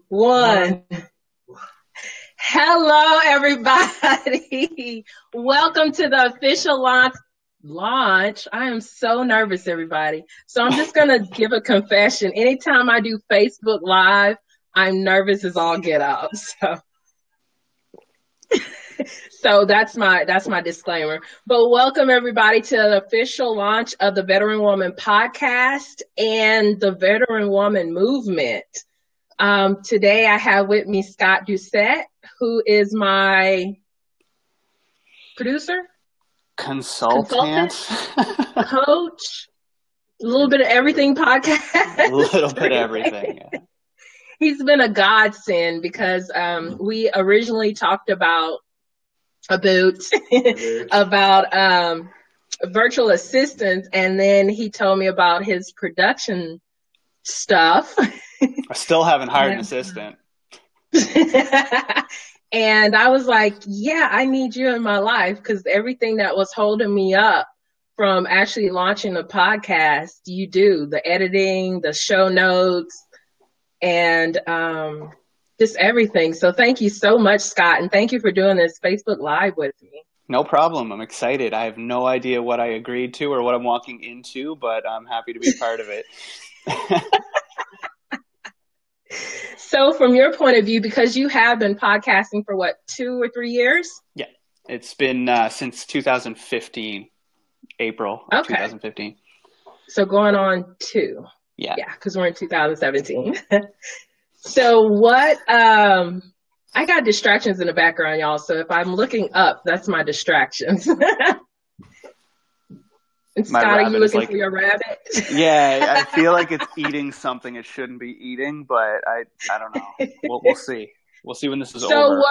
One. Hello, everybody. Welcome to the official launch. I am so nervous, everybody. So I'm just going to give a confession. Anytime I do Facebook Live, I'm nervous as all get out. So that's my disclaimer. But welcome everybody to the official launch of the Veteran Woman podcast and the Veteran Woman movement. Today I have with me Scott Doucette, who is my producer, consultant, coach, a little bit of everything podcast. A little bit of everything. Yeah. He's been a godsend because we originally talked about virtual assistants, and then he told me about his production stuff. I still haven't hired an assistant. And I was like, yeah, I need you in my life, because everything that was holding me up from actually launching the podcast, you do the editing, the show notes, and just everything. So thank you so much, Scott, and thank you for doing this Facebook Live with me. No problem. I'm excited. I have no idea what I agreed to or what I'm walking into, but I'm happy to be part of it. So from your point of view, because you have been podcasting for what, 2 or 3 years? Yeah, it's been since 2015, April of 2015. So going on 2. Yeah, because we're in 2017. So what, I got distractions in the background, y'all. So if I'm looking up, that's my distractions. And Scott, are you looking for your rabbit? Yeah, I feel like it's eating something it shouldn't be eating, but I don't know. We'll see. We'll see when this is over.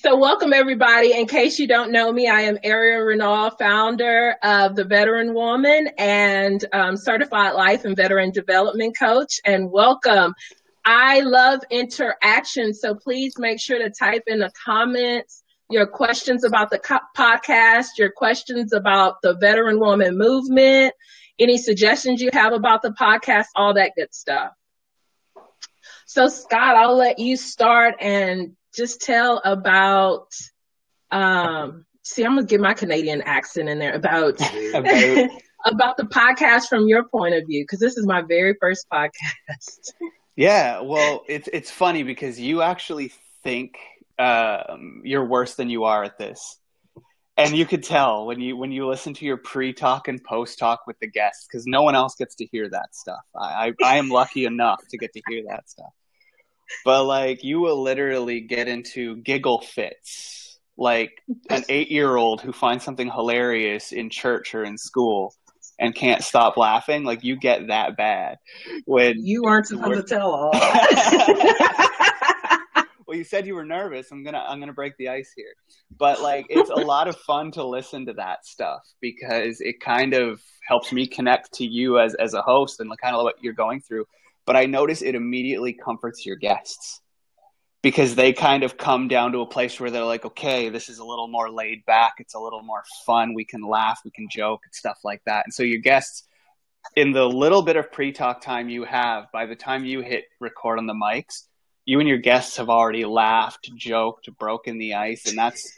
So welcome, everybody. In case you don't know me, I am Ariel Renaud, founder of The Veteran Woman and certified life and veteran development coach. And welcome. I love interaction, so please make sure to type in the comments your questions about the podcast, your questions about the Veteran Woman movement, any suggestions you have about the podcast, all that good stuff. So Scott, I'll let you start and just tell about, I'm going to get my Canadian accent in there, about about the podcast from your point of view, because this is my very first podcast. Yeah, well, it's funny because you actually think you're worse than you are at this, and you could tell when you listen to your pre-talk and post-talk with the guests, because no one else gets to hear that stuff. I am lucky enough to get to hear that stuff, but like you will literally get into giggle fits like an 8-year-old who finds something hilarious in church or in school and can't stop laughing. Like you get that bad when you aren't supposed to tell all. Well, you said you were nervous. I'm gonna break the ice here, but like it's a lot of fun to listen to that stuff because it kind of helps me connect to you as a host and kind of what you're going through. But I notice it immediately comforts your guests because they kind of come down to a place where they're like, okay, this is a little more laid back. It's a little more fun. We can laugh, we can joke and stuff like that. And so your guests, in the little bit of pre-talk time you have, by the time you hit record on the mics, you and your guests have already laughed, joked, broken the ice. And that's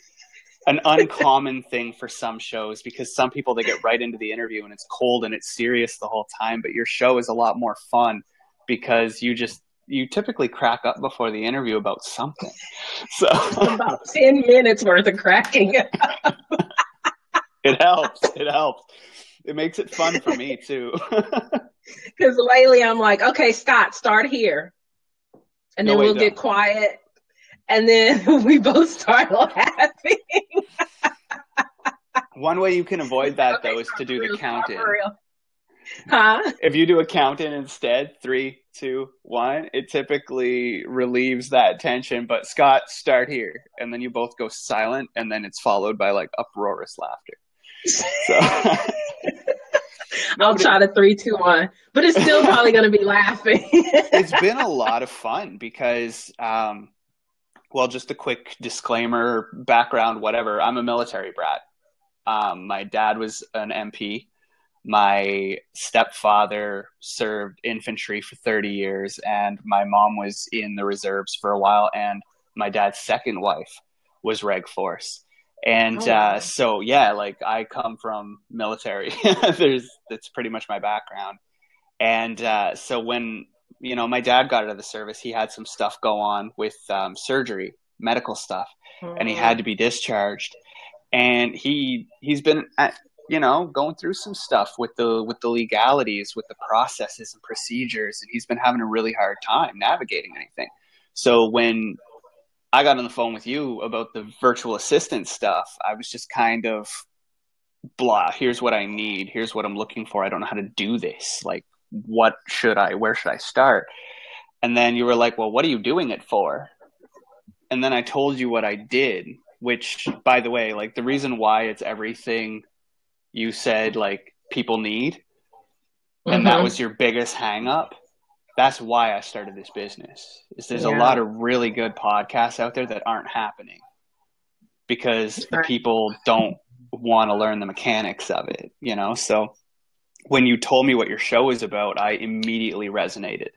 an uncommon thing for some shows because some people, they get right into the interview and it's cold and it's serious the whole time. But your show is a lot more fun because you typically crack up before the interview about something. So about 10 minutes worth of cracking up. It helps. It makes it fun for me too. Because lately I'm like, okay, Scott, start here. And then we'll get quiet. And then we both start laughing. One way you can avoid that, though, is to do the count-in. Huh? If you do a count-in instead, 3, 2, 1, it typically relieves that tension. But Scott, start here. And then you both go silent, and then it's followed by uproarious laughter. So... I'll try to 3, 2, 1, but it's still probably going to be laughing. It's been a lot of fun because, just a quick disclaimer, background, whatever. I'm a military brat. My dad was an MP. my stepfather served infantry for 30 years, and my mom was in the reserves for a while, and my dad's second wife was Reg Force. And so, yeah, like I come from military. That's pretty much my background. And so when, my dad got out of the service, he had some stuff go on with surgery, medical stuff, and he had to be discharged. And he's been going through some stuff with the legalities, with the processes and procedures, and he's been having a really hard time navigating anything. So when I got on the phone with you about the virtual assistant stuff, I was just kind of blah. Here's what I need. Here's what I'm looking for. I don't know how to do this. Like, where should I start? And then you were like, well, what are you doing it for? And then I told you what I did, which, by the way, like the reason why it's everything you said, like people need, and that was your biggest hang up. That's why I started this business. There's a lot of really good podcasts out there that aren't happening because the people don't want to learn the mechanics of it, So when you told me what your show is about, I immediately resonated.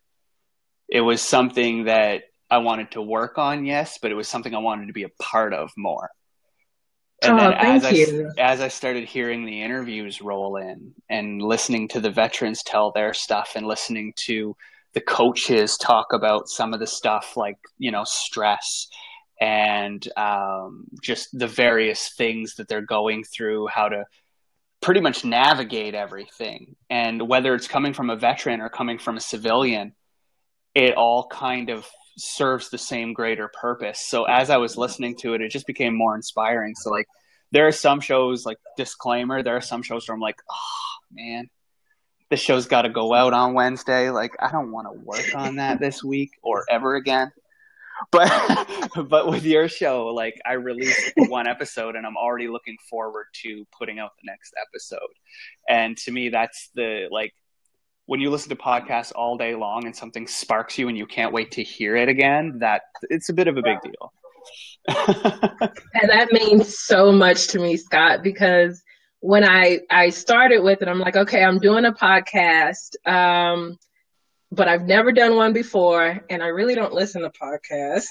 It was something that I wanted to work on, yes, but it was something I wanted to be a part of more. And then as I started hearing the interviews roll in and listening to the veterans tell their stuff and listening to the coaches talk about some of the stuff like, stress and just the various things that they're going through, how to pretty much navigate everything. And whether it's coming from a veteran or coming from a civilian, it all kind of serves the same greater purpose. So as I was listening to it, it just became more inspiring. So like there are some shows, like disclaimer, there are some shows where I'm like, oh man, this show's got to go out on Wednesday. Like I don't want to work on that this week or ever again. But with your show, like I released one episode and I'm already looking forward to putting out the next episode. And to me, that's when you listen to podcasts all day long and something sparks you and you can't wait to hear it again, that it's a bit of a big deal. And that means so much to me, Scott, because when I started with it, I'm like, okay, I'm doing a podcast, but I've never done one before, and I really don't listen to podcasts.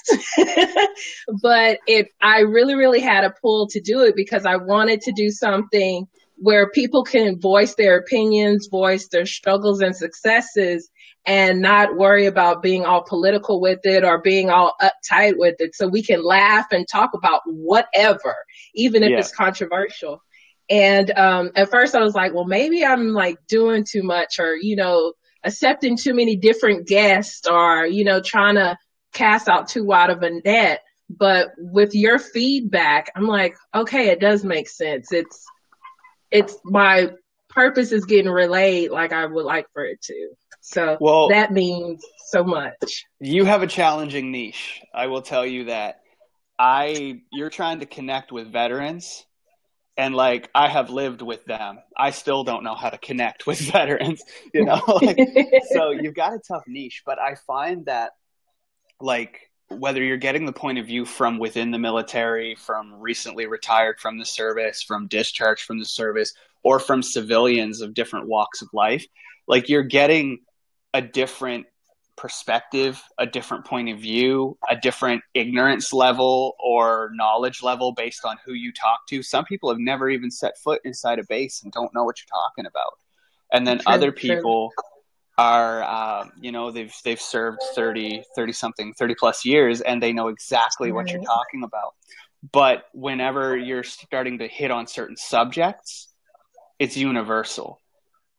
But I really, really had a pull to do it because I wanted to do something where people can voice their opinions, voice their struggles and successes, and not worry about being all political with it or being all uptight with it. So we can laugh and talk about whatever, even if it's controversial. And at first I was like, well, maybe I'm like doing too much or, accepting too many different guests or, trying to cast out too wide of a net. But with your feedback, I'm like, okay, it does make sense. It's my purpose is getting relayed like I would like for it to. So that means so much. You have a challenging niche. I will tell you that. You're trying to connect with veterans. And like, I have lived with them. I still don't know how to connect with veterans, so you've got a tough niche, but I find that like, whether you're getting the point of view from within the military, from recently retired from the service, from discharged from the service, or from civilians of different walks of life, like you're getting a different perspective, a different point of view, a different ignorance level or knowledge level based on who you talk to. Some people have never even set foot inside a base and don't know what you're talking about. And then other people are, they've served 30 plus years and they know exactly what you're talking about. But whenever you're starting to hit on certain subjects, it's universal.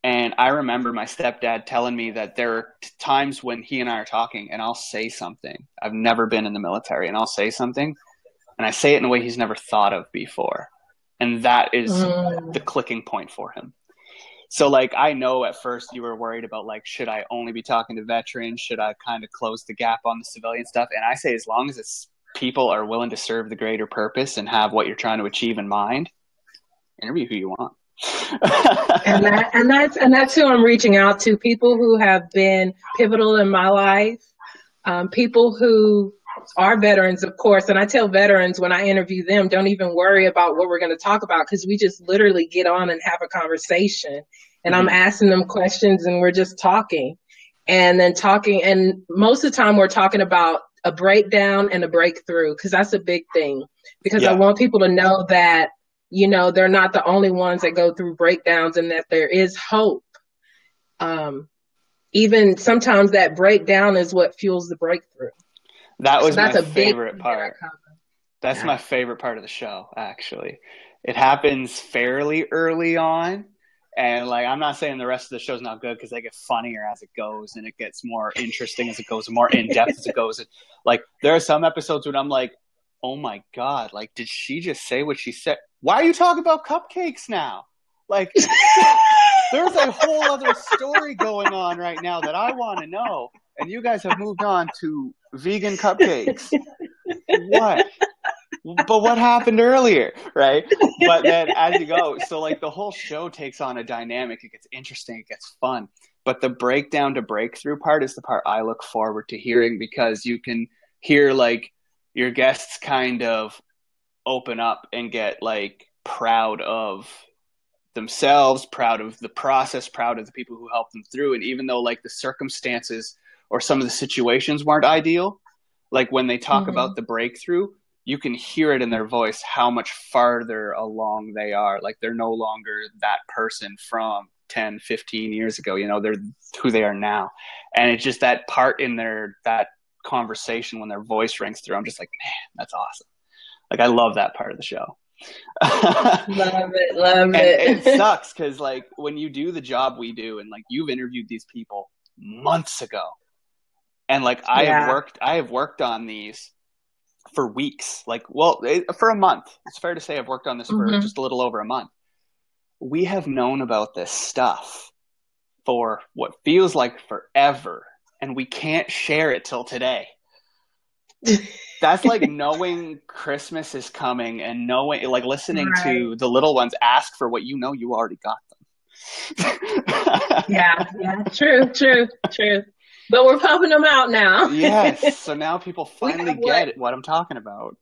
And I remember my stepdad telling me that there are times when he and I are talking and I'll say something. I've never been in the military and I'll say something and I say it in a way he's never thought of before. And that is the clicking point for him. So like, I know at first you were worried about like, should I only be talking to veterans? Should I kind of close the gap on the civilian stuff? And I say, as long as people are willing to serve the greater purpose and have what you're trying to achieve in mind, interview who you want. and that's who I'm reaching out to. People who have been pivotal in my life, people who are veterans, of course. And I tell veterans when I interview them, don't even worry about what we're going to talk about because we just literally get on and have a conversation. and I'm asking them questions and we're just talking and then talking. And most of the time we're talking about a breakdown and a breakthrough, because that's a big thing, because I want people to know that, they're not the only ones that go through breakdowns and that there is hope. Even sometimes that breakdown is what fuels the breakthrough. That was my favorite part. That's my favorite part of the show, actually. It happens fairly early on. And like, I'm not saying the rest of the show's not good, because they get funnier as it goes and it gets more interesting as it goes, more in depth as it goes. Like, there are some episodes when I'm like, oh my God, like, did she just say what she said? Why are you talking about cupcakes now? Like, there's a whole other story going on right now that I want to know. And you guys have moved on to vegan cupcakes. What? But what happened earlier, right? But then as you go, so like the whole show takes on a dynamic. It gets interesting. It gets fun. But the breakdown to breakthrough part is the part I look forward to hearing, because you can hear like your guests kind of open up and get like proud of themselves, proud of the process, proud of the people who helped them through. And even though like the circumstances or some of the situations weren't ideal, like when they talk about the breakthrough, you can hear it in their voice how much farther along they are. Like, they're no longer that person from 10, 15 years ago. They're who they are now. And it's just that part in that conversation when their voice rings through, I'm just like, man, that's awesome. Like, I love that part of the show. Love it. And it sucks because like when you do the job we do, and like you've interviewed these people months ago, and like I have worked on these for weeks, for a month. It's fair to say I've worked on this for just a little over a month. We have known about this stuff for what feels like forever, and we can't share it till today. That's like knowing Christmas is coming and knowing, like, listening to the little ones ask for what you already got them. Yeah, true. But we're pumping them out now. Yes, so now people finally get what I'm talking about.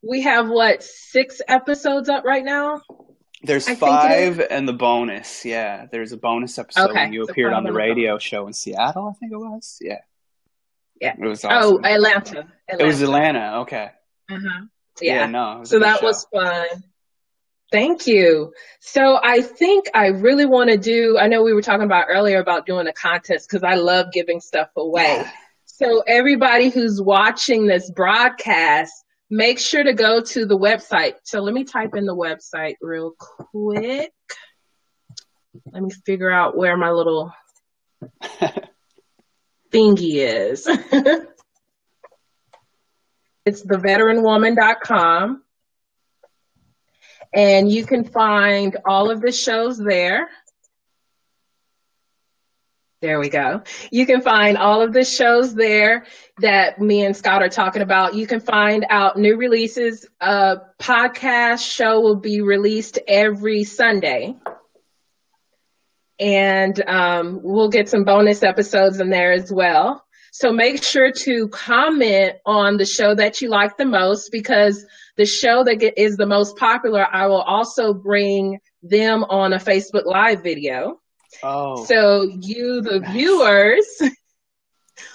We have 6 episodes up right now? There's 5 and the bonus. Yeah, there's a bonus episode when you appeared on the radio show in Seattle, I think it was. Yeah. Yeah. It was awesome. Oh, Atlanta. It was Atlanta. Okay. Yeah. No. So that was fun. Thank you. So I think I really want to do, I know we were talking about earlier about doing a contest, because I love giving stuff away. Yeah. So everybody who's watching this broadcast, make sure to go to the website. So let me type in the website real quick. Let me figure out where my little thingy is. It's theveteranwoman.com. And you can find all of the shows there. There we go. You can find all of the shows there that me and Scott are talking about. You can find out new releases. A podcast show will be released every Sunday. And we'll get some bonus episodes in there as well. So make sure to comment on the show that you like the most, because the show that is the most popular, I will also bring them on a Facebook Live video. Oh. So you, the viewers,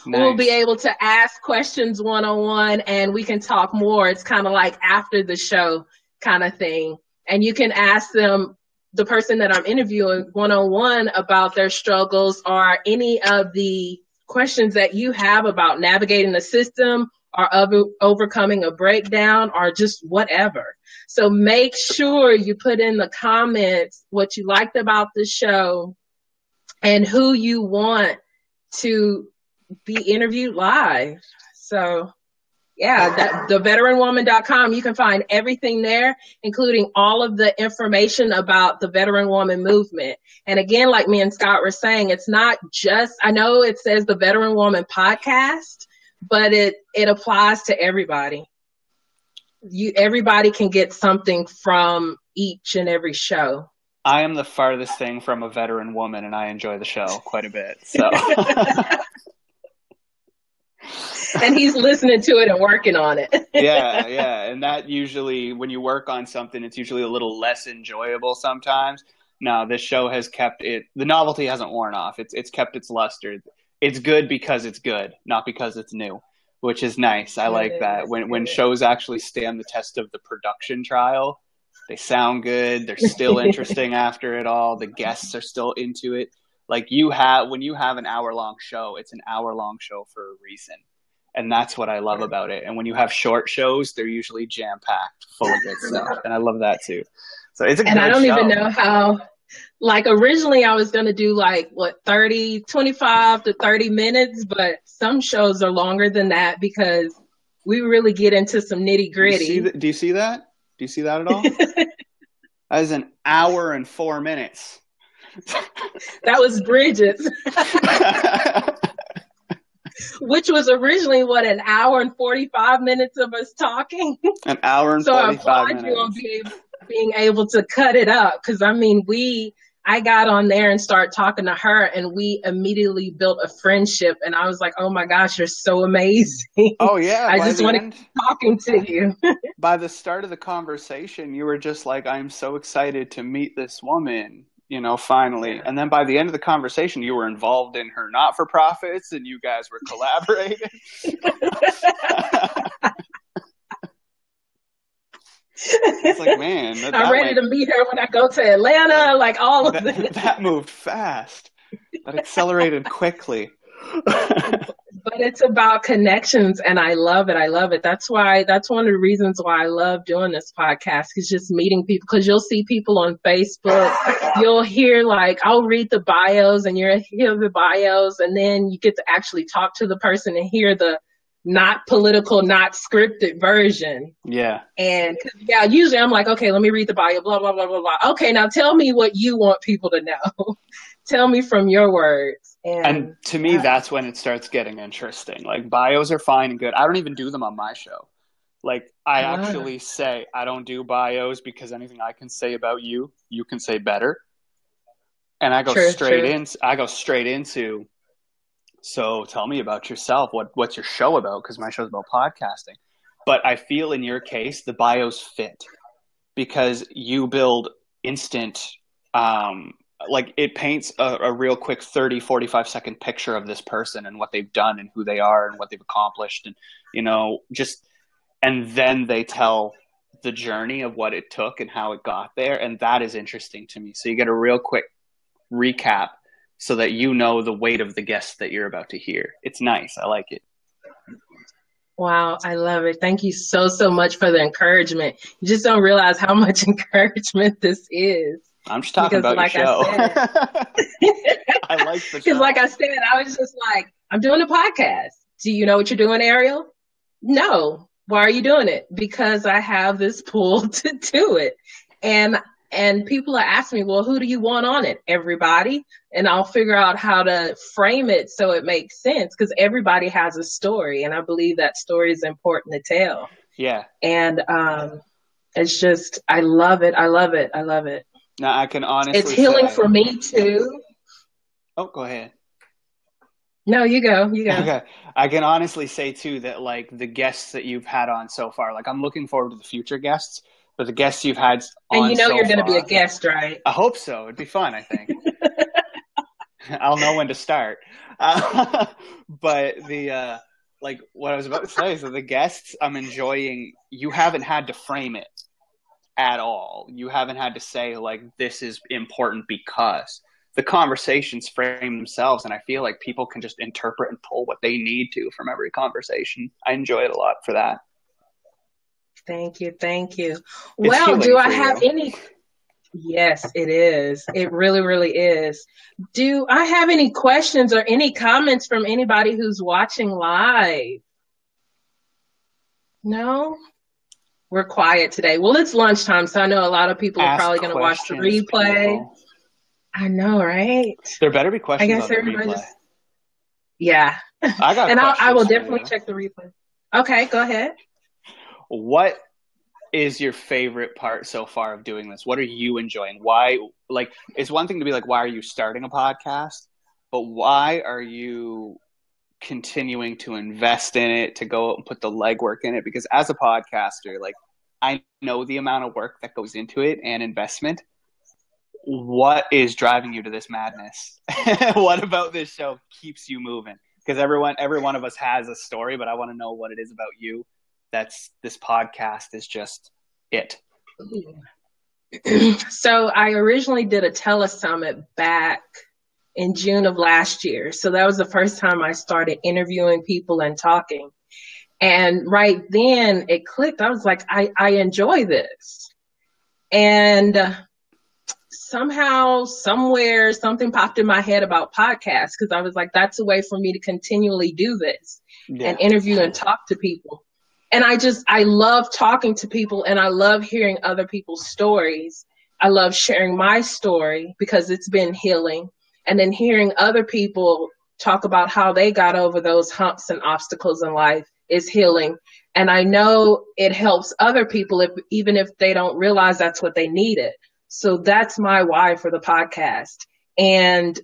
will be able to ask questions one-on-one, and we can talk more. It's kind of like after the show kind of thing. And you can ask them, the person that I'm interviewing, one-on-one about their struggles or any of the questions that you have about navigating the system or overcoming a breakdown or just whatever. So make sure you put in the comments what you liked about the show and who you want to be interviewed live. So yeah, theveteranwoman.com. You can find everything there, including all of the information about the Veteran Woman movement. And again, like me and Scott were saying, it's not just, I know it says the Veteran Woman podcast, but it applies to everybody. Everybody can get something from each and every show. I am the farthest thing from a veteran woman, and I enjoy the show quite a bit. So. And he's listening to it and working on it. Yeah. And that usually, when you work on something, it's usually a little less enjoyable sometimes. no, this show has kept it. The novelty hasn't worn off. It's kept its luster. It's good because it's good, not because it's new, which is nice. I like that. When shows actually stand the test of the production trial, they sound good. They're still interesting after it all. The guests are still into it. Like when you have an hour-long show, it's an hour-long show for a reason. And that's what I love about it. And when you have short shows, they're usually jam-packed, full of good stuff. And I love that too. So it's a good show. And I don't even know how, like originally I was going to do 25 to 30 mintes, but some shows are longer than that because we really get into some nitty gritty. Do you see that? Do you see that at all? That is an hour and 4 minutes. That was Bridget's. Which was originally an hour and 45 minutes of us talking. An hour and 45 minutes. So I applaud you on being able to cut it up. Because I got on there and started talking to her, and we immediately built a friendship. And I was like, "Oh my gosh, you're so amazing!" Oh yeah, I just want to keep talking to you. By the start of the conversation, you were just like, "I'm so excited to meet this woman." Finally. Yeah. And then by the end of the conversation, you were involved in her not-for-profits and you guys were collaborating. It's like, man. I'm ready to meet her when I go to Atlanta, like all of that. That moved fast. That accelerated quickly. But it's about connections, and I love it. I love it. That's one of the reasons why I love doing this podcast, is just meeting people, because you'll see people on Facebook. You'll hear, I'll read the bios, and you'll hear the bios, and then you get to actually talk to the person and hear the not political, not scripted version. Yeah. And usually I'm like, okay, let me read the bio, blah, blah, blah, blah, blah. Okay, now tell me what you want people to know. Tell me from your words. And to me, that's when it starts getting interesting. Like, bios are fine and good. I don't even do them on my show. I actually say I don't do bios because anything I can say about you, you can say better. And I go straight into, so tell me about yourself. What's your show about? Because my show's about podcasting. But I feel in your case, the bios fit because you build instant, it paints a real quick 30, 45 second picture of this person and what they've done and who they are and what they've accomplished. And, and then they tell the journey of what it took and how it got there. And that is interesting to me. So you get a real quick recap so that you know the weight of the guests that you're about to hear. It's nice. I like it. Wow, I love it. Thank you so, so much for the encouragement. You just don't realize how much encouragement this is. I'm just talking about your show. I like the show. Because like I said, I was just like, I'm doing a podcast. Do you know what you're doing, Ariel? No. Why are you doing it? Because I have this pull to do it. And people are asking me, well, who do you want on it? Everybody. And I'll figure out how to frame it so it makes sense, because everybody has a story. And I believe that story is important to tell. Yeah. And it's just, I love it. I love it. I love it. Now, I can honestly It's healing for me, too. Oh, go ahead. No, you go. You go. Okay. I can honestly say, too, that, the guests that you've had on so far, I'm looking forward to the future guests, but the guests you've had on and you're going to be a guest, right? I hope so. It'd be fun, I think. I'll know when to start. But what I was about to say is that the guests I'm enjoying, you haven't had to frame it at all. You haven't had to say, this is important because the conversations frame themselves, and I feel like people can just interpret and pull what they need to from every conversation. I enjoy it a lot for that. Thank you. Thank you. Well, do I have any? Yes, it is. It really, really is. Do I have any questions or any comments from anybody who's watching live? No? We're quiet today. Well, it's lunchtime, so I know a lot of people are probably going to watch the replay. People. I know, right? There better be questions on the replay. Yeah. I got and questions I will definitely check the replay. Okay, go ahead. What is your favorite part so far of doing this? What are you enjoying? Why, it's one thing to be why are you starting a podcast? But why are you continuing to invest in it, to go out and put the legwork in it? Because as a podcaster, I know the amount of work that goes into it and investment. what is driving you to this madness? What about this show keeps you moving? Because every one of us has a story, but I want to know what it is about you that's this podcast is just it. So I originally did a telesummit back in June of last year. So that was the first time I started interviewing people and talking. And right then it clicked. I was like, I enjoy this. And somehow, somewhere, something popped in my head about podcasts, because I was like, that's a way for me to continually do this and interview and talk to people. And I love talking to people, and I love hearing other people's stories. I love sharing my story because it's been healing. And then hearing other people talk about how they got over those humps and obstacles in life is healing. And I know it helps other people, even if they don't realize that's what they needed. So that's my why for the podcast. And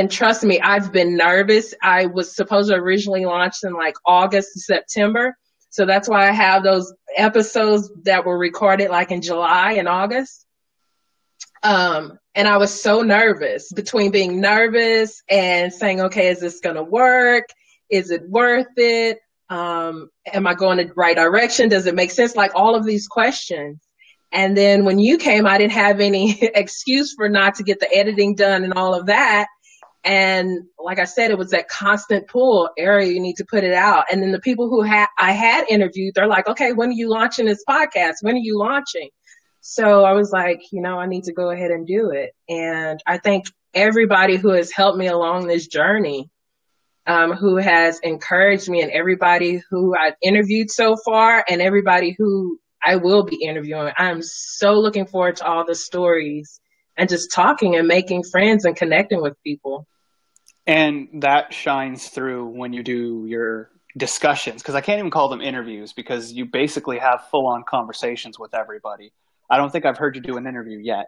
trust me, I've been nervous. I was supposed to originally launch in like August to September. So that's why I have those episodes that were recorded like in July and August. And I was so nervous, between being nervous and saying, okay, is this going to work? Is it worth it? Am I going the right direction? Does it make sense? Like all of these questions. And then when you came, I didn't have any excuse for not to get the editing done and all of that. And like I said, it was that constant pull. Ariel, you need to put it out. And then the people who I had interviewed, they're like, okay, when are you launching this podcast? When are you launching? So I was like, I need to go ahead and do it. And I thank everybody who has helped me along this journey, who has encouraged me, and everybody who I've interviewed so far, and everybody who I will be interviewing. I'm so looking forward to all the stories and just talking and making friends and connecting with people. And that shines through when you do your discussions, because I can't even call them interviews, because you basically have full-on conversations with everybody. I don't think I've heard you do an interview yet.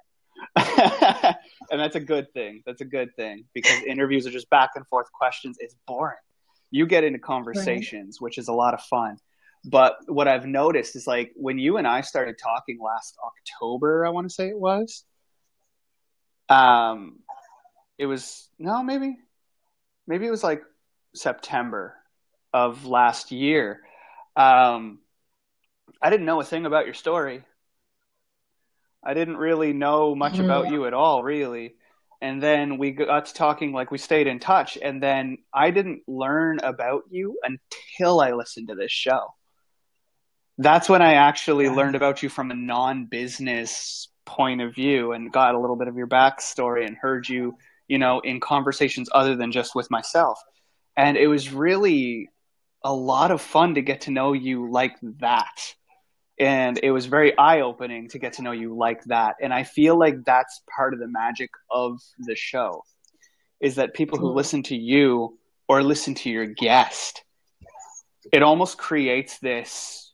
And that's a good thing. That's a good thing, because interviews are just back and forth questions. It's boring. You get into conversations, right, which is a lot of fun. But what I've noticed is, like, when you and I started talking last October, I want to say it was, maybe it was like September of last year. I didn't know a thing about your story. I didn't really know much about you at all, really. And then we got to talking, like we stayed in touch. And then I didn't learn about you until I listened to this show. That's when I actually learned about you from a non-business point of view and got a little bit of your backstory and heard you, in conversations other than just with myself. And it was really a lot of fun to get to know you like that. And it was very eye-opening to get to know you like that. And I feel like that's part of the magic of the show, is that people who listen to you or listen to your guest, it almost creates this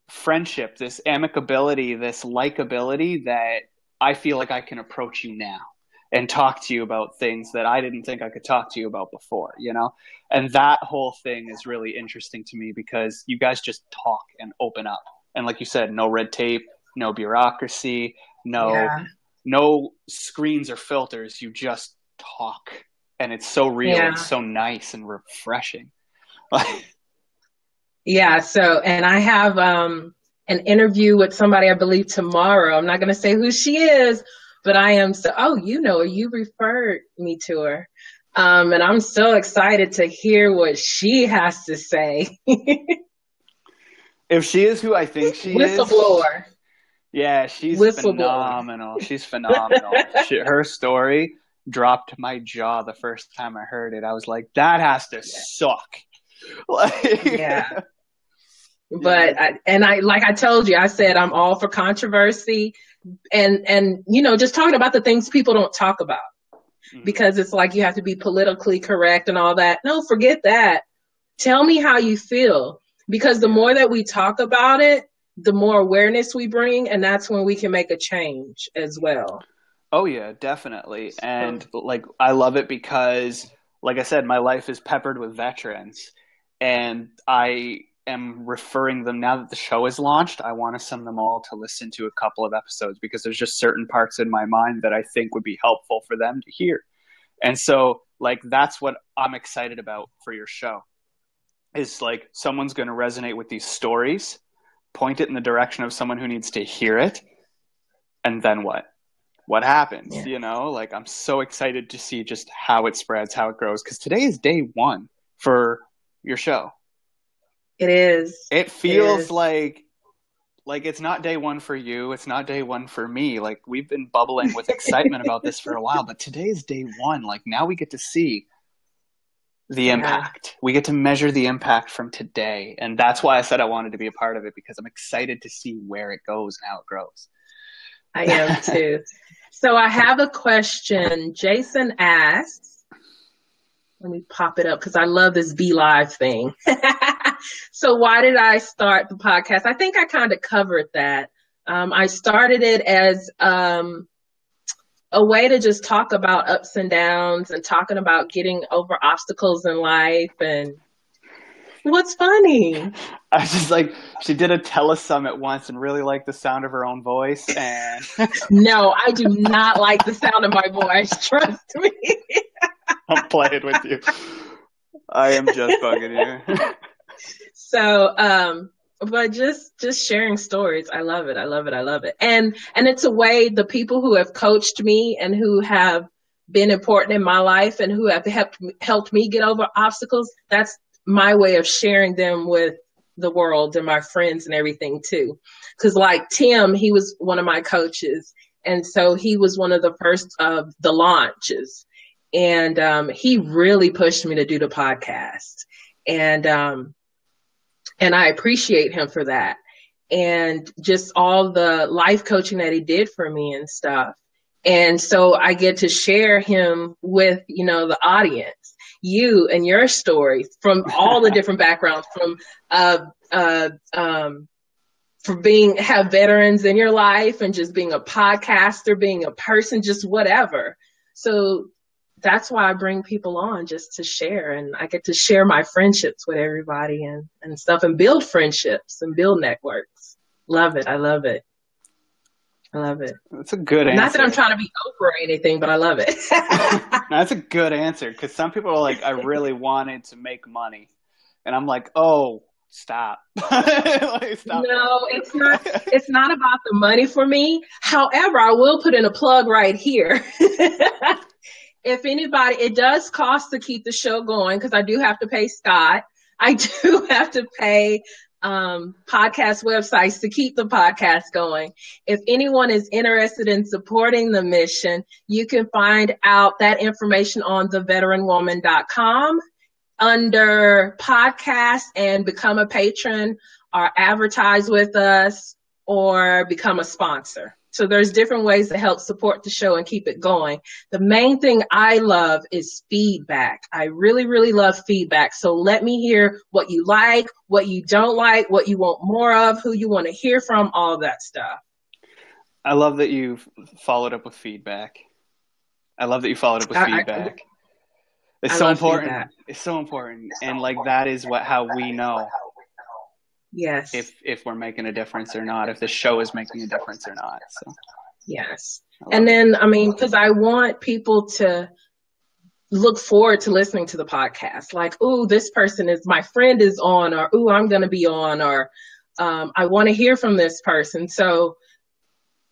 friendship, this amicability, this likability that I feel like I can approach you now and talk to you about things that I didn't think I could talk to you about before, And that whole thing is really interesting to me, because you guys just talk and open up. And like you said, no red tape, no bureaucracy, no screens or filters. You just talk. And it's so real and so nice and refreshing. Yeah. So, and I have an interview with somebody, I believe, tomorrow. I'm not going to say who she is, but I am you referred me to her. And I'm so excited to hear what she has to say. If she is who I think she is. Whistleblower. Yeah, she's phenomenal. She's phenomenal. Her story dropped my jaw the first time I heard it. I was like, that has to suck. Yeah. But like I told you, I said I'm all for controversy and just talking about the things people don't talk about, because it's like you have to be politically correct and all that. No, forget that. Tell me how you feel. Because the more that we talk about it, the more awareness we bring, and that's when we can make a change as well. Oh, yeah, definitely. And I love it because, like I said, my life is peppered with veterans. And I am referring them, now that the show is launched, I want to send them all to listen to a couple of episodes, because there's just certain parts in my mind that I think would be helpful for them to hear. And so like, that's what I'm excited about for your show, is like, someone's going to resonate with these stories, point it in the direction of someone who needs to hear it. And then what happens? Yeah. You know, like, I'm so excited to see just how it spreads, how it grows. Cause today is day 1 for your show. It is. It feels like it's not day 1 for you. It's not day 1 for me. Like, we've been bubbling with excitement about this for a while, but today is day 1. Like, now we get to see the impact. We get to measure the impact from today. And that's why I said I wanted to be a part of it, because I'm excited to see where it goes and how it grows. I am too. So I have a question. Jason asks, let me pop it up because I love this Be Live thing. So why did I start the podcast? I think I kind of covered that. I started it as a way to just talk about ups and downs and talking about getting over obstacles in life. And what's funny? I was just like, she did a telesummit once and really liked the sound of her own voice. And no, I do not like the sound of my voice. Trust me. I'm playing with you. I am just bugging you. So, but just sharing stories. I love it. I love it. I love it. And it's a way the people who have coached me and who have been important in my life and who have helped me get over obstacles, that's my way of sharing them with the world and my friends and everything too. Cause like Tim, he was one of my coaches. And so he was one of the first of the launches. And he really pushed me to do the podcast. And I appreciate him for that. And just all the life coaching that he did for me and stuff. And so I get to share him with, you know, the audience, you and your stories from all the different backgrounds, from have veterans in your life and just being a podcaster, being a person, just whatever. So that's why I bring people on, just to share, and I get to share my friendships with everybody and stuff, and build friendships and build networks. Love it. I love it. I love it. That's a good answer. Not that I'm trying to be Oprah or anything, but I love it. That's a good answer, because some people are like, I really wanted to make money. And I'm like, oh, stop. Like, stop. No, it's not about the money for me. However, I will put in a plug right here. If anybody, it does cost to keep the show going, because I do have to pay Scott. I do have to pay podcast websites to keep the podcast going. If anyone is interested in supporting the mission, you can find out that information on theveteranwoman.com under podcast and become a patron or advertise with us or become a sponsor. So there's different ways to help support the show and keep it going. The main thing I love is feedback. I really, really love feedback. So let me hear what you like, what you don't like, what you want more of, who you want to hear from, all that stuff. I love that you followed up with feedback. It's so important. Feedback. It's so important. And like, that is how we know. Yes. If we're making a difference or not, if the show is making a difference or not. So. Yes. And then, I mean, because I want people to look forward to listening to the podcast. Like, ooh, this person is, my friend is on, or ooh, I'm going to be on, or I want to hear from this person. So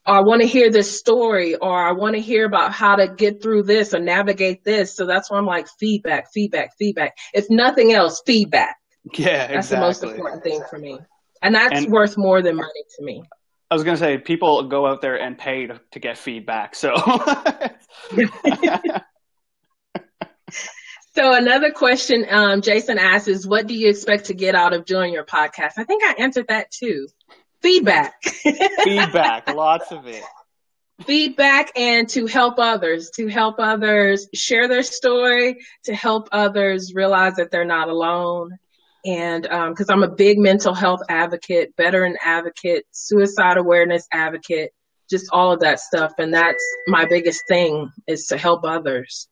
I want to hear this story, or I want to hear about how to get through this or navigate this. So that's why I'm like, feedback. If nothing else, feedback. Yeah, exactly. That's the most important thing for me. And that's worth more than money to me. I was going to say, people go out there and pay to get feedback. So. So another question Jason asks is, what do you expect to get out of doing your podcast? I think I answered that too. Feedback. Feedback, lots of it. Feedback, and to help others share their story, to help others realize that they're not alone. And because I'm a big mental health advocate, veteran advocate, suicide awareness advocate, just all of that stuff. And that's my biggest thing, is to help others.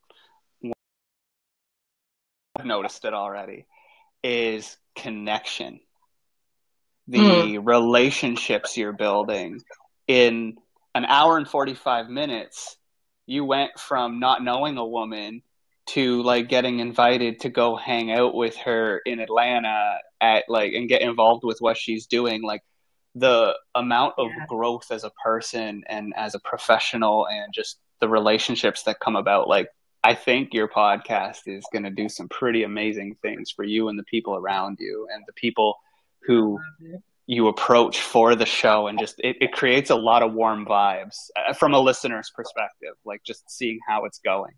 I've noticed it already, is connection. the relationships you're building. In an hour and 45 minutes, you went from not knowing a woman to like getting invited to go hang out with her in Atlanta and get involved with what she's doing. Like, the amount of growth as a person and as a professional and just the relationships that come about. Like, I think your podcast is going to do some pretty amazing things for you and the people around you and the people who you approach for the show. And just, it creates a lot of warm vibes from a listener's perspective, like just seeing how it's going.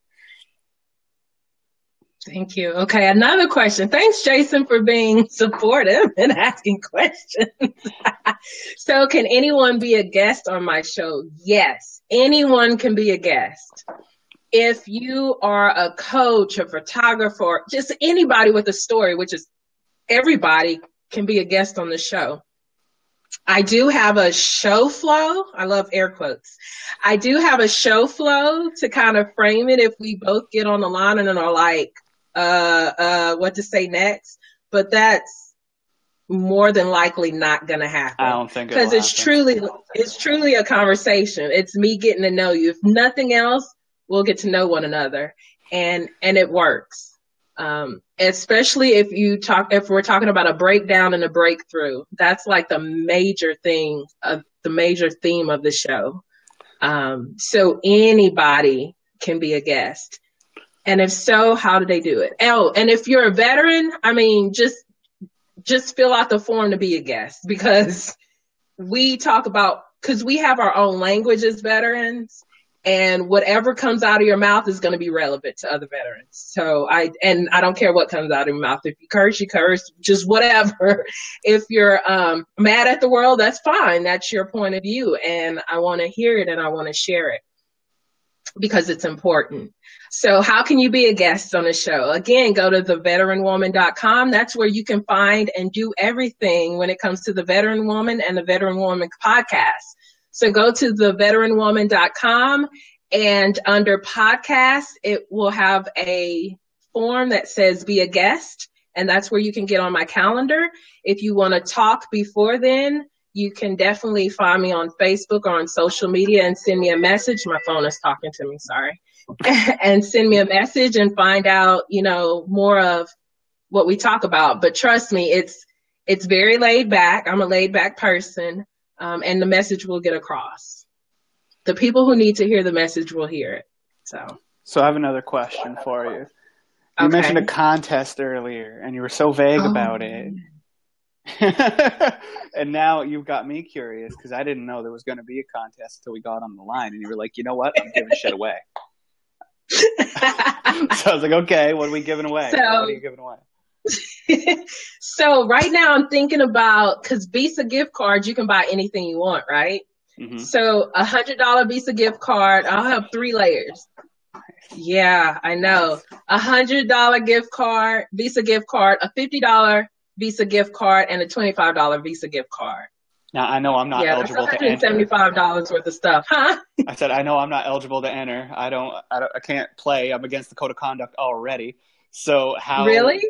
Thank you. Okay, another question. Thanks, Jason, for being supportive and asking questions. So, can anyone be a guest on my show? Yes, anyone can be a guest. If you are a coach, a photographer, just anybody with a story, which is everybody can be a guest on the show. I do have a show flow. I love air quotes. I do have a show flow to kind of frame it if we both get on the line and are like, what to say next, but that's more than likely not going to happen. I don't think because it's truly a conversation. It's me getting to know you. If nothing else, we'll get to know one another, and it works. Especially if we're talking about a breakdown and a breakthrough. That's like the major theme of the show. So anybody can be a guest. And if so, how do they do it? Oh, and if you're a veteran, I mean, just fill out the form to be a guest, because we have our own language as veterans, and whatever comes out of your mouth is going to be relevant to other veterans. So I don't care what comes out of your mouth. If you curse, you curse, just whatever. If you're mad at the world, that's fine. That's your point of view. And I want to hear it and I want to share it because it's important. So how can you be a guest on the show? Again, go to theveteranwoman.com. That's where you can find and do everything when it comes to the Veteran Woman and the Veteran Woman podcast. So go to theveteranwoman.com, and under podcasts, it will have a form that says be a guest. And that's where you can get on my calendar. If you want to talk before then, you can definitely find me on Facebook or on social media and send me a message. My phone is talking to me, sorry. And send me a message and find out, more of what we talk about. But trust me, it's very laid back. I'm a laid back person, and the message will get across. The people who need to hear the message will hear it. So I have another question for you. You mentioned a contest earlier, and you were so vague about it. And now you've got me curious, because I didn't know there was going to be a contest until we got on the line, and you were like, you know what? I'm giving shit away. So I was like, okay, what are we giving away? What are you giving away? So right now I'm thinking about, because Visa gift cards, you can buy anything you want, right? Mm-hmm. So $100 Visa gift card, I'll have 3 layers. Yeah, I know. $100 gift card, Visa gift card, a $50 Visa gift card, and a $25 Visa gift card. Now, I know I'm not eligible to enter. $175 worth of stuff, huh? I said, I know I'm not eligible to enter. I can't play. I'm against the code of conduct already. So how? Really?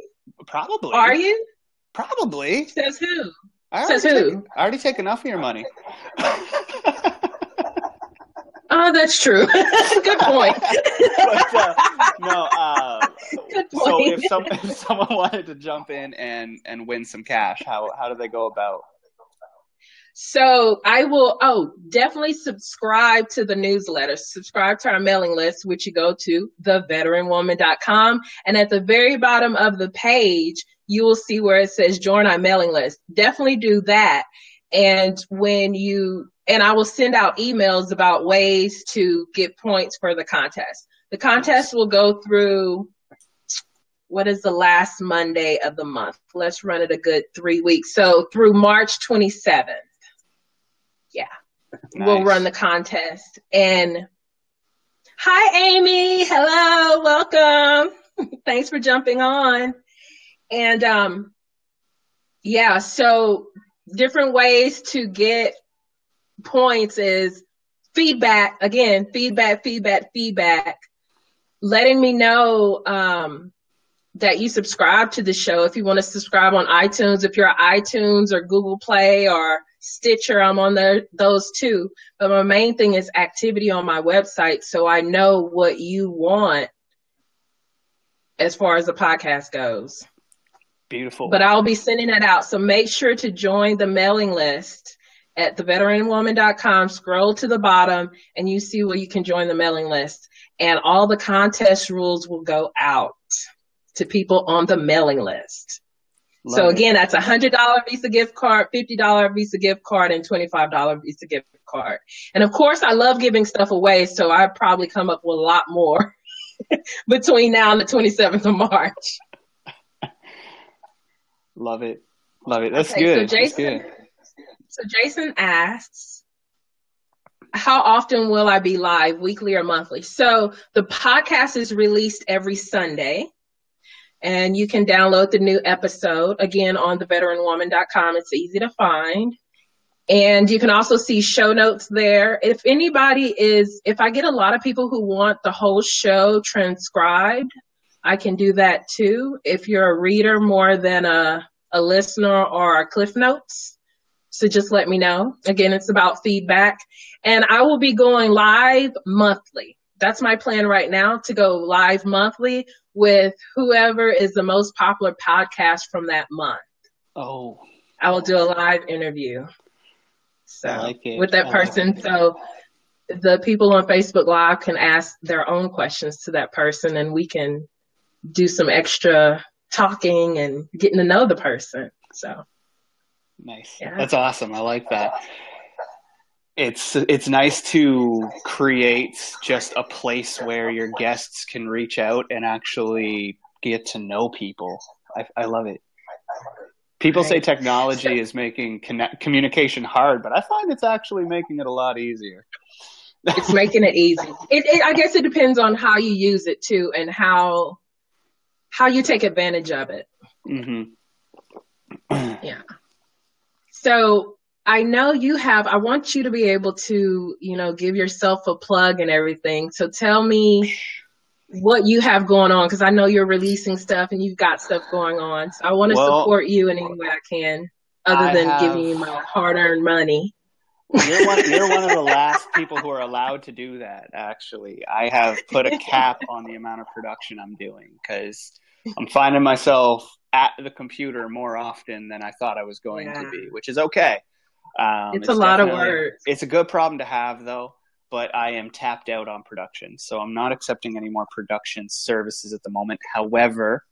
Probably. Are you? Probably. Says who? I already take enough of your money. Oh, that's true. Good point. But, no. Good point. So if someone wanted to jump in and win some cash, how do they go about? So I will, definitely subscribe to the newsletter, subscribe to our mailing list, which you go to theveteranwoman.com. And at the very bottom of the page, you will see where it says join our mailing list. Definitely do that. And I will send out emails about ways to get points for the contest. The contest will go through, what is the last Monday of the month? Let's run it a good 3 weeks. So through March 27th. Yeah, nice. We'll run the contest. And hi, Amy. Hello. Welcome. Thanks for jumping on. And so different ways to get points is feedback. Again, feedback. Letting me know that you subscribe to the show. If you want to subscribe on iTunes, if you're on iTunes or Google Play or Stitcher, I'm on those too. But my main thing is activity on my website, so I know what you want as far as the podcast goes. Beautiful. But I'll be sending it out. So make sure to join the mailing list at theveteranwoman.com. Scroll to the bottom and you see where you can join the mailing list. And all the contest rules will go out to people on the mailing list. So again, that's a $100 Visa gift card, $50 Visa gift card, and $25 Visa gift card. And of course, I love giving stuff away, so I probably come up with a lot more between now and the 27th of March. Love it. Love it. That's good. So Jason asks, how often will I be live, weekly or monthly? So the podcast is released every Sunday. And you can download the new episode, again, on theveteranwoman.com. It's easy to find. And you can also see show notes there. If I get a lot of people who want the whole show transcribed, I can do that too. If you're a reader more than a listener or a Cliff Notes. So just let me know. Again, it's about feedback. And I will be going live monthly. That's my plan right now, to go live monthly with whoever is the most popular podcast from that month. Oh. I will do a live interview. So I like it. With that person. So the people on Facebook Live can ask their own questions to that person, and we can do some extra talking and getting to know the person. So nice. Yeah. That's awesome. I like that. It's nice to create just a place where your guests can reach out and actually get to know people. I love it. People say technology is making communication hard, but I find it's actually making it a lot easier. It's making it easy. I guess it depends on how you use it too, and how you take advantage of it. Mm-hmm. Yeah. So I know I want you to be able to, give yourself a plug and everything. So tell me what you have going on, because I know you're releasing stuff and you've got stuff going on. So I want to support you in any way I can, other than giving you my hard-earned money. You're one of the last people who are allowed to do that, actually. I have put a cap on the amount of production I'm doing, because I'm finding myself at the computer more often than I thought I was going to be, which is okay. It's a lot of work. It's a good problem to have, though, but I am tapped out on production. So I'm not accepting any more production services at the moment. However,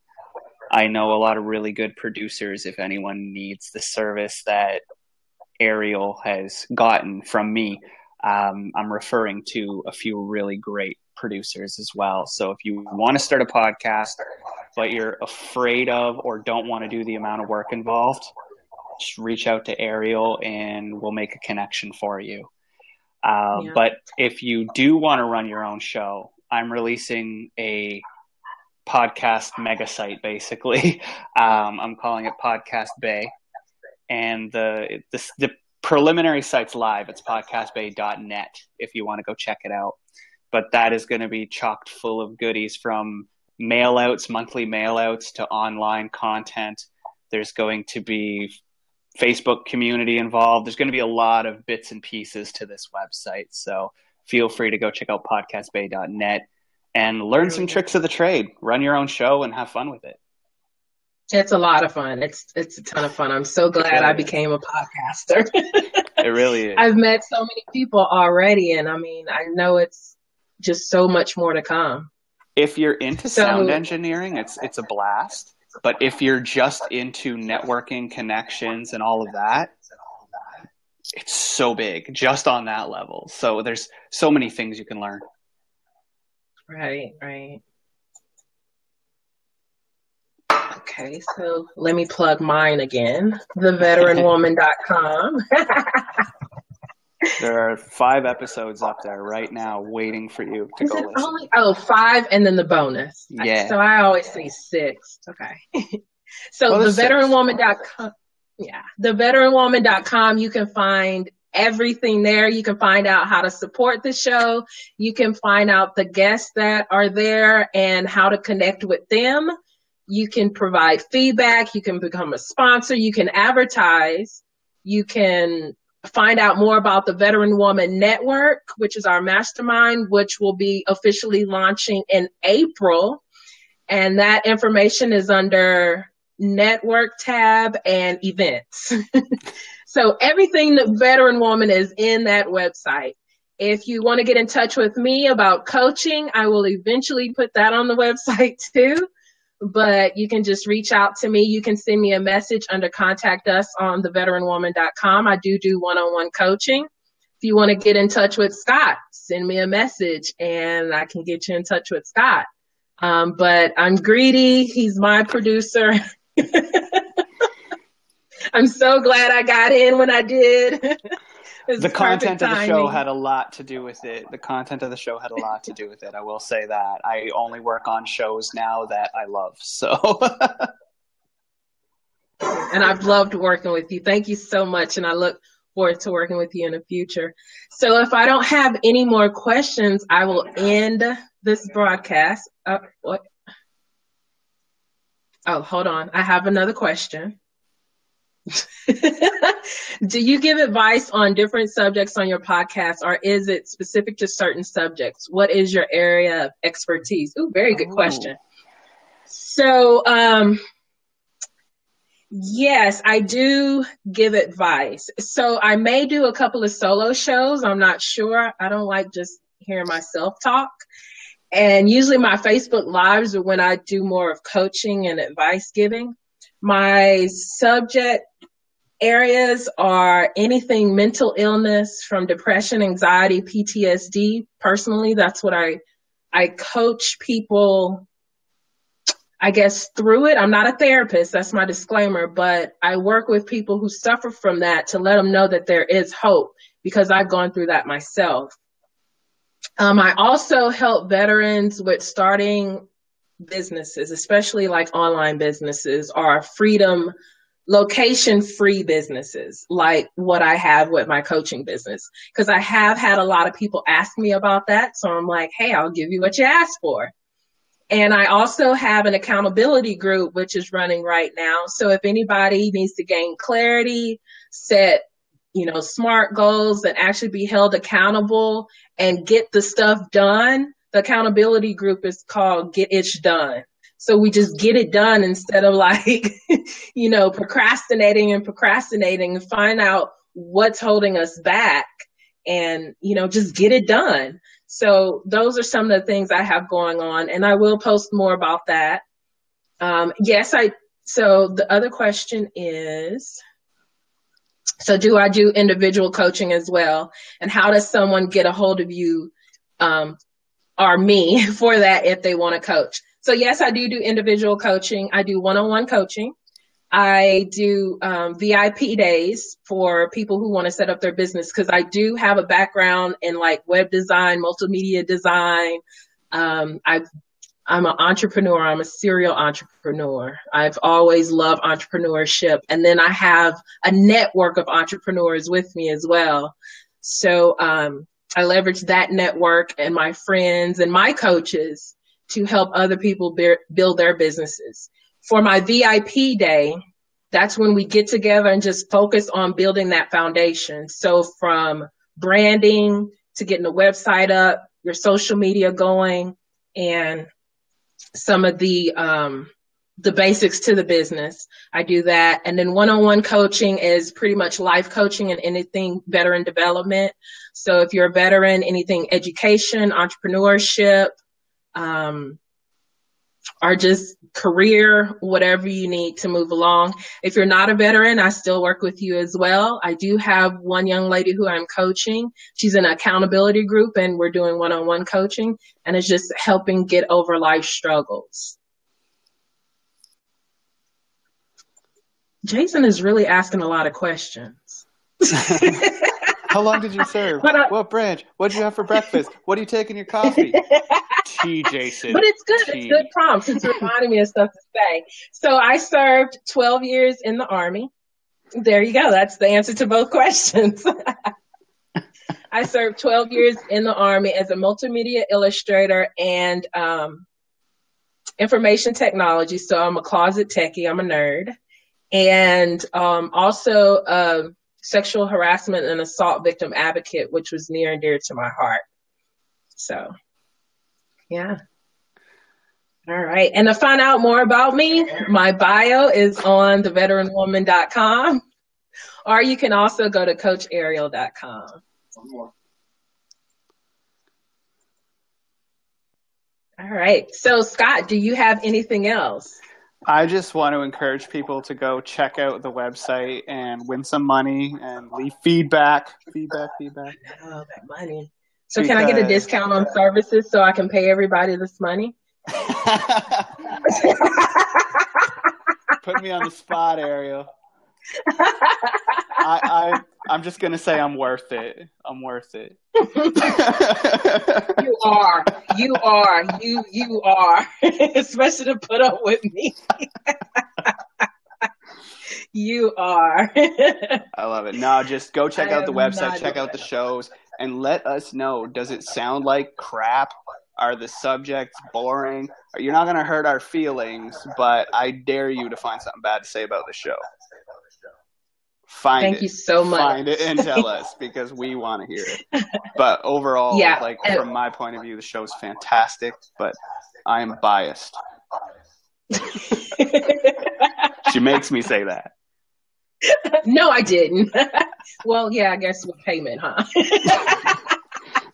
I know a lot of really good producers. If anyone needs the service that Ariel has gotten from me, I'm referring to a few really great producers as well. So if you want to start a podcast, but you're afraid of or don't want to do the amount of work involved, just reach out to Ariel and we'll make a connection for you. But if you do want to run your own show, I'm releasing a podcast mega site, basically. I'm calling it Podcast Bay. And the preliminary site's live. It's podcastbay.net if you want to go check it out. But that is going to be chocked full of goodies, from mail-outs, monthly mail-outs, to online content. There's going to be Facebook community involved. There's going to be a lot of bits and pieces to this website. So feel free to go check out podcastbay.net and learn some tricks of the trade. Run your own show and have fun with it. It's a lot of fun. It's a ton of fun. I'm so glad I became a podcaster. It really is. I've met so many people already, and I know it's just so much more to come. If you're into sound engineering, it's a blast. But if you're just into networking, connections, and all of that, it's so big just on that level. So there's so many things you can learn. Right. Okay, so let me plug mine again. Theveteranwoman.com. There are 5 episodes up there right now waiting for you to go listen. 5 and then the bonus. Yeah. So I always say 6. Okay. So theveteranwoman.com. Yeah. Theveteranwoman.com. You can find everything there. You can find out how to support the show. You can find out the guests that are there and how to connect with them. You can provide feedback. You can become a sponsor. You can advertise. You can find out more about the Veteran Woman Network, which is our mastermind, which will be officially launching in April. And that information is under Network tab and events. So everything that Veteran Woman is in that website. If you want to get in touch with me about coaching, I will eventually put that on the website too. But you can just reach out to me. You can send me a message under contact us on theveteranwoman.com. I do one-on-one coaching. If you want to get in touch with Scott, send me a message and I can get you in touch with Scott. But I'm greedy. He's my producer. I'm so glad I got in when I did. The content of the show had a lot to do with it. I will say that. I only work on shows now that I love. So. And I've loved working with you. Thank you so much. And I look forward to working with you in the future. So if I don't have any more questions, I will end this broadcast. What? Oh, hold on. I have another question. Do you give advice on different subjects on your podcast, or is it specific to certain subjects? What is your area of expertise? Ooh, very good question. So, yes, I do give advice. So I may do a couple of solo shows. I'm not sure. I don't like just hearing myself talk. And usually my Facebook Lives are when I do more of coaching and advice giving. My subject areas are anything mental illness, from depression, anxiety, PTSD. Personally, that's what I coach people, I guess, through it. I'm not a therapist. That's my disclaimer. But I work with people who suffer from that to let them know that there is hope, because I've gone through that myself. I also help veterans with starting businesses, especially like online businesses or freedom, location-free businesses, like what I have with my coaching business. Because I have had a lot of people ask me about that. So I'm like, hey, I'll give you what you asked for. And I also have an accountability group, which is running right now. So if anybody needs to gain clarity, set, smart goals, and actually be held accountable and get the stuff done, the accountability group is called Get Itch Done. So we just get it done instead of procrastinating and find out what's holding us back and, just get it done. So those are some of the things I have going on, and I will post more about that. So the other question is, so do I do individual coaching as well? And how does someone get a hold of you, or me for that if they want to coach? So yes, I do individual coaching. I do one-on-one coaching. I do VIP days for people who want to set up their business, because I do have a background in web design, multimedia design. I'm an entrepreneur. I'm a serial entrepreneur. I've always loved entrepreneurship. And then I have a network of entrepreneurs with me as well. So I leverage that network and my friends and my coaches to help other people build their businesses. For my VIP day, that's when we get together and just focus on building that foundation. So from branding to getting the website up, your social media going, and some of the basics to the business. I do that. And then one-on-one coaching is pretty much life coaching and anything veteran development. So if you're a veteran, anything education, entrepreneurship, or just career, whatever you need to move along. If you're not a veteran, I still work with you as well. I do have one young lady who I'm coaching. She's in an accountability group, and we're doing one-on-one coaching, and it's just helping get over life struggles. Jason is really asking a lot of questions. How long did you serve? What branch? What did you have for breakfast? What do you take in your coffee? Tea, Jason. But it's good. Tea. It's good prompts. It's reminding me of stuff to say. So I served 12 years in the Army. There you go. That's the answer to both questions. I served 12 years in the Army as a multimedia illustrator and information technology. So I'm a closet techie. I'm a nerd. And also a sexual harassment and assault victim advocate, which was near and dear to my heart. So, yeah. All right. And to find out more about me, my bio is on theveteranwoman.com, or you can also go to coachariel.com. All right. So, Scott, do you have anything else? I just want to encourage people to go check out the website and win some money and leave feedback. Feedback. Oh, that money. So can I get a discount on services so I can pay everybody this money? Put me on the spot, Ariel. I'm just going to say I'm worth it. I'm worth it. You are. Especially to put up with me. You are. I love it. No, just go check out the website, check out the shows, and let us know. Does it sound like crap? Are the subjects boring? You're not going to hurt our feelings, but I dare you to find something bad to say about the show. Thank you so much. Find it and tell us, because we want to hear it. But overall, from my point of view, the show's fantastic, but I am biased. She makes me say that. No, I didn't. Well, yeah, I guess with payment, huh?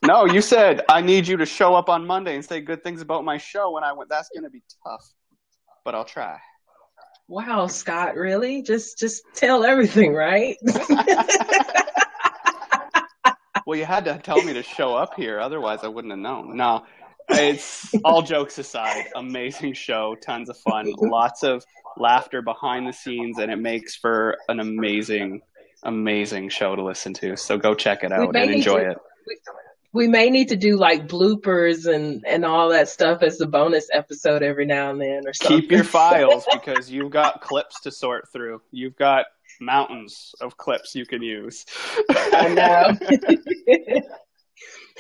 No, you said, I need you to show up on Monday and say good things about my show. And I went, that's going to be tough, but I'll try. Wow, Scott, really? Just tell everything, right? Well, you had to tell me to show up here. Otherwise, I wouldn't have known. No, it's all jokes aside. Amazing show. Tons of fun. Lots of laughter behind the scenes. And it makes for an amazing, amazing show to listen to. So go check it out and enjoy it. We may need to do like bloopers and all that stuff as a bonus episode every now and then or something. Keep your files, because you've got clips to sort through. You've got mountains of clips you can use. I know.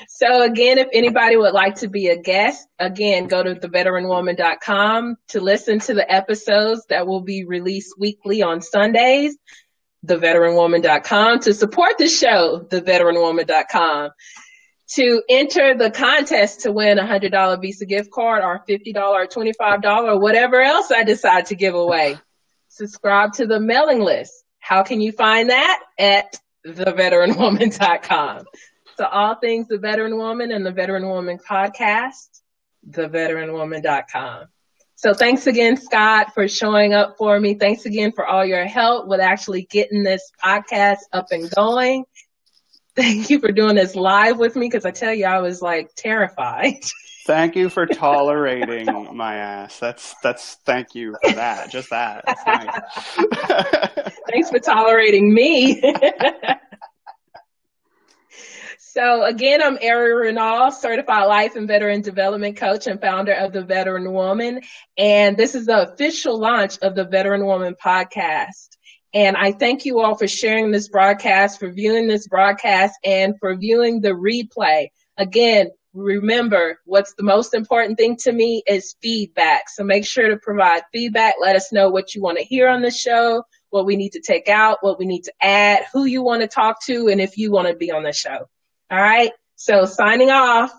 So again, if anybody would like to be a guest, again, go to theveteranwoman.com to listen to the episodes that will be released weekly on Sundays. Theveteranwoman.com to support the show. Theveteranwoman.com. To enter the contest to win a $100 Visa gift card or $50 or $25 or whatever else I decide to give away. Subscribe to the mailing list. How can you find that? At theveteranwoman.com. So all things The Veteran Woman and The Veteran Woman podcast, theveteranwoman.com. So thanks again, Scott, for showing up for me. Thanks again for all your help with actually getting this podcast up and going. Thank you for doing this live with me, because I tell you, I was like terrified. Thank you for tolerating my ass. That's thank you for that. Just that. That's nice. Thanks for tolerating me. So again, I'm Ariel Renaud, certified life and veteran development coach and founder of The Veteran Woman. And this is the official launch of the Veteran Woman podcast. And I thank you all for sharing this broadcast, for viewing this broadcast, and for viewing the replay. Again, remember, what's the most important thing to me is feedback. So make sure to provide feedback. Let us know what you want to hear on the show, what we need to take out, what we need to add, who you want to talk to, and if you want to be on the show. All right. So signing off.